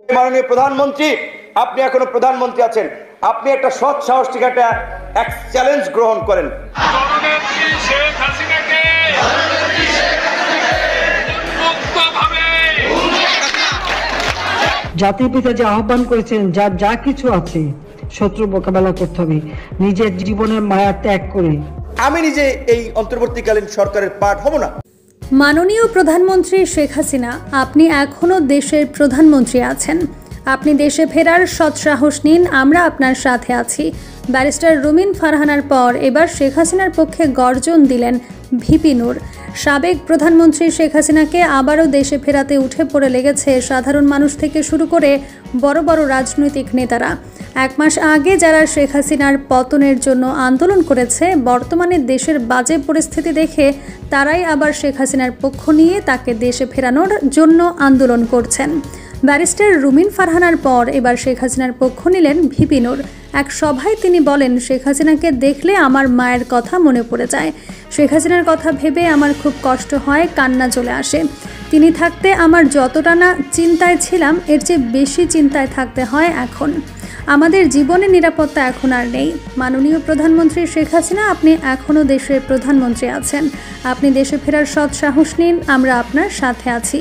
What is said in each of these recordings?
মাননীয় প্রধানমন্ত্রী, আপনি এখনো প্রধানমন্ত্রী আছেন, আপনি একটা সৎ সাহস থেকে একটা চ্যালেঞ্জ গ্রহণ করেন। জাতির পিতা যে আহ্বান করেছেন, যার যা কিছু আছে শত্রু মোকাবেলা করতে হবে নিজের জীবনের মায়া ত্যাগ করে। আমি নিজে এই অন্তর্বর্তীকালীন সরকারের পার্ট হব না। মাননীয় প্রধানমন্ত্রী শেখ হাসিনা, আপনি এখনো দেশের প্রধানমন্ত্রী আছেন। আপনি দেশে ফেরার সৎ সাহস নিন, আমরা আপনার সাথে আছি। ব্যারিস্টার রুমিন ফারহানার পর এবার শেখ হাসিনার পক্ষে গর্জন দিলেন ভিপি নূর। সাবেক প্রধানমন্ত্রী শেখ হাসিনাকে আবারও দেশে ফেরাতে উঠে পড়ে লেগেছে সাধারণ মানুষ থেকে শুরু করে বড় বড় রাজনৈতিক নেতারা। এক মাস আগে যারা শেখ হাসিনার পতনের জন্য আন্দোলন করেছে, বর্তমানে দেশের বাজে পরিস্থিতি দেখে তারাই আবার শেখ হাসিনার পক্ষ নিয়ে তাকে দেশে ফেরানোর জন্য আন্দোলন করছেন। ব্যারিস্টার রুমিন ফারহানার পর এবার শেখ হাসিনার পক্ষ নিলেন ভিপি নূর। এক সভায় তিনি বলেন, শেখ হাসিনাকে দেখলে আমার মায়ের কথা মনে পড়ে যায়। শেখ হাসিনার কথা ভেবে আমার খুব কষ্ট হয়, কান্না চলে আসে। তিনি থাকতে আমার যতটা না চিন্তায় ছিলাম, এর চেয়ে বেশি চিন্তায় থাকতে হয় এখন। আমাদের জীবনের নিরাপত্তা এখন আর নেই। মাননীয় প্রধানমন্ত্রী শেখ হাসিনা, আপনি এখনও দেশের প্রধানমন্ত্রী আছেন। আপনি দেশে ফেরার সৎ সাহস নিন, আমরা আপনার সাথে আছি।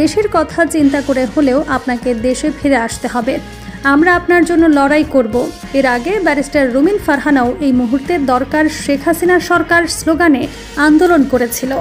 দেশের কথা চিন্তা করে হলেও আপনাকে দেশে ফিরে আসতে হবে। আমরা আপনার জন্য লড়াই করব। এর আগে ব্যারিস্টার রুমিন ফারহানাও এই মুহূর্তে দরকার শেখ হাসিনা সরকার স্লোগানে আন্দোলন করেছিল।